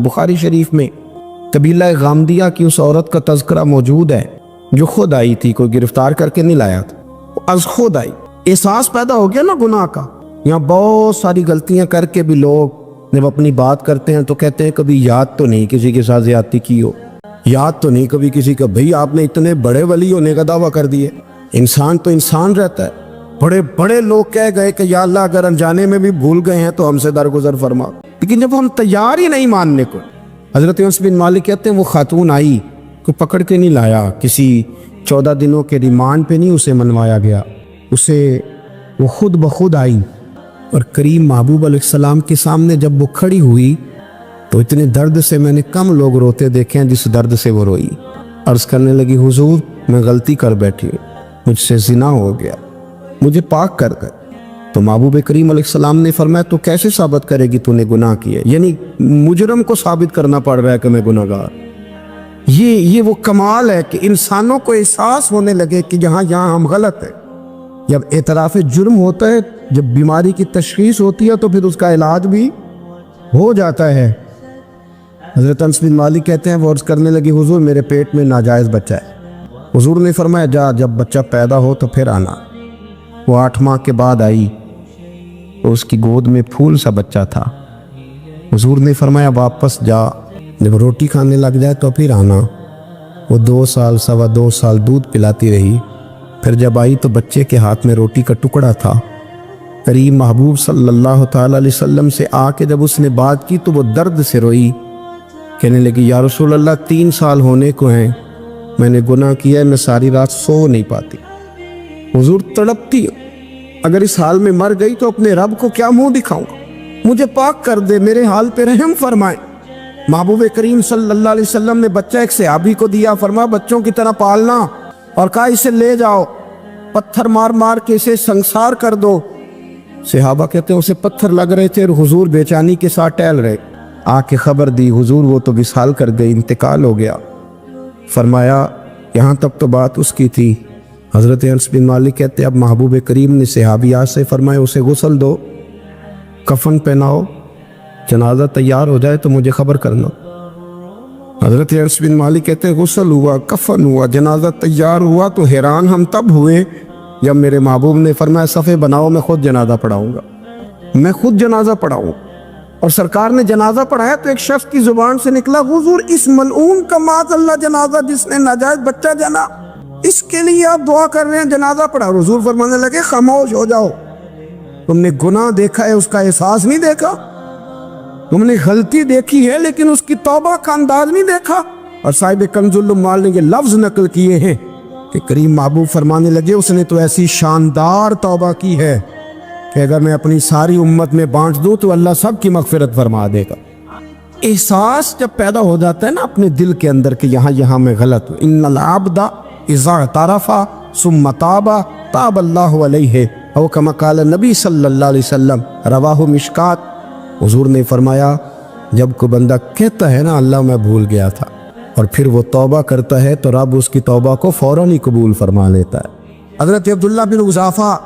بخاری شریف میں قبیلہ غامدیہ کی اس عورت کا تذکرہ موجود ہے جو خود آئی تھی، کوئی گرفتار کر کے نہیں لایا تھا، از خود آئی۔ احساس پیدا ہو گیا نا گناہ کا۔ یہاں بہت ساری غلطیاں کر کے بھی لوگ جب اپنی بات کرتے ہیں تو کہتے ہیں کبھی یاد تو نہیں کسی کے ساتھ زیادتی کی ہو، یاد تو نہیں کبھی کسی کا، بھئی آپ نے اتنے بڑے ولی ہونے کا دعویٰ کر دیے۔ انسان تو انسان رہتا ہے۔ بڑے بڑے لوگ کہہ گئے کہ یا اللہ اگر انجانے میں بھی بھول گئے ہیں تو ہم سے درگزر فرما، لیکن جب ہم تیار ہی نہیں ماننے کو۔ حضرت انس بن مالک کہتے ہیں وہ خاتون آئی، کوئی پکڑ کے نہیں لایا، کسی 14 دنوں کے ریمانڈ پہ نہیں اسے منوایا گیا، اسے وہ خود بخود آئی، اور کریم محبوب علیہ السلام کے سامنے جب وہ کھڑی ہوئی تو اتنے درد سے میں نے کم لوگ روتے دیکھے ہیں جس درد سے وہ روئی۔ عرض کرنے لگی حضور میں غلطی کر بیٹھی ہوں، مجھ سے زنا ہو گیا، مجھے پاک کر دے۔ تو محبوب کریم علیہ السلام نے فرمایا تو کیسے ثابت کرے گی تو نے گناہ کیا؟ یعنی مجرم کو ثابت کرنا پڑ رہا ہے کہ میں گناہ گار۔ یہ وہ کمال ہے کہ انسانوں کو احساس ہونے لگے کہ یہاں ہم غلط ہیں۔ جب اعتراف جرم ہوتا ہے، جب بیماری کی تشخیص ہوتی ہے تو پھر اس کا علاج بھی ہو جاتا ہے۔ حضرت انس بن مالک کہتے ہیں وہ عرض کرنے لگی حضور میرے پیٹ میں ناجائز بچہ ہے۔ حضور نے فرمایا جا جب بچہ پیدا ہو تو پھر آنا۔ وہ 8 ماہ کے بعد آئی تو اس کی گود میں پھول سا بچہ تھا۔ حضور نے فرمایا واپس جا، جب روٹی کھانے لگ جائے تو پھر آنا۔ وہ 2 سال 2.25 سال دودھ پلاتی رہی، پھر جب آئی تو بچے کے ہاتھ میں روٹی کا ٹکڑا تھا۔ کریم محبوب صلی اللہ تعالی علیہ وسلم سے آ کے جب اس نے بات کی تو وہ درد سے روئی، کہنے لگی یا رسول اللہ 3 سال ہونے کو ہیں، میں نے گناہ کیا ہے، میں ساری رات سو نہیں پاتی۔ حضور تڑپتی اگر اس حال میں مر گئی تو اپنے رب کو کیا منہ دکھاؤں گا، مجھے پاک کر دے، میرے حال پہ رحم فرمائے۔ محبوب کریم صلی اللہ علیہ وسلم نے بچہ ایک صحابی کو دیا، فرمایا بچوں کی طرح پالنا، اور کہا اسے لے جاؤ، پتھر مار مار کے اسے سنسار کر دو۔ صحابہ کہتے ہیں اسے پتھر لگ رہے تھے اور حضور بے چینی کے ساتھ ٹہل رہے۔ آ کے خبر دی حضور وہ تو وصال کر گئی، انتقال ہو گیا۔ فرمایا یہاں تک تو بات اس کی تھی۔ حضرت انس بن مالک کہتے ہیں اب محبوب کریم نے صحابیات سے فرمایا اسے غسل دو، کفن پہناؤ، جنازہ تیار ہو جائے تو مجھے خبر کرنا۔ حضرت انس بن مالک کہتے ہیں غسل ہوا، کفن ہوا، جنازہ تیار ہوا تو حیران ہم تب ہوئے جب میرے محبوب نے فرمایا صفے بناؤ، میں خود جنازہ پڑھاؤں گا، میں خود جنازہ پڑھاؤں۔ اور سرکار نے جنازہ پڑھایا تو ایک شخص کی زبان سے نکلا حضور اس ملعون کا معاذ اللہ جنازہ جس نے ناجائز بچہ جنا، اس کے لیے آپ دعا کر رہے ہیں، جنازہ پڑھا۔ حضور فرمانے لگے خاموش ہو جاؤ، تم نے گناہ دیکھا ہے اس کا احساس نہیں دیکھا، تم نے غلطی دیکھی ہے لیکن اس کی توبہ کا انداز نہیں دیکھا۔ اور صاحب کنز العمال نے یہ لفظ نقل کیے ہیں کہ کریم محبوب فرمانے لگے اس نے تو ایسی شاندار توبہ کی ہے کہ اگر میں اپنی ساری امت میں بانٹ دوں تو اللہ سب کی مغفرت فرما دے گا۔ احساس جب پیدا ہو جاتا ہے نا اپنے دل کے اندر کہ یہاں میں غلط ہوں، ان العبد اذا اعترف ثم تاب تاب اللہ علیہ او کما قال نبی صلی اللہ علیہ وسلم، رواہ مشکات۔ حضور نے فرمایا جب کوئی بندہ کہتا ہے نا اللہ میں بھول گیا تھا اور پھر وہ توبہ کرتا ہے تو رب اس کی توبہ کو فوراً ہی قبول فرما لیتا ہے۔ حضرت عبداللہ بن حذافہ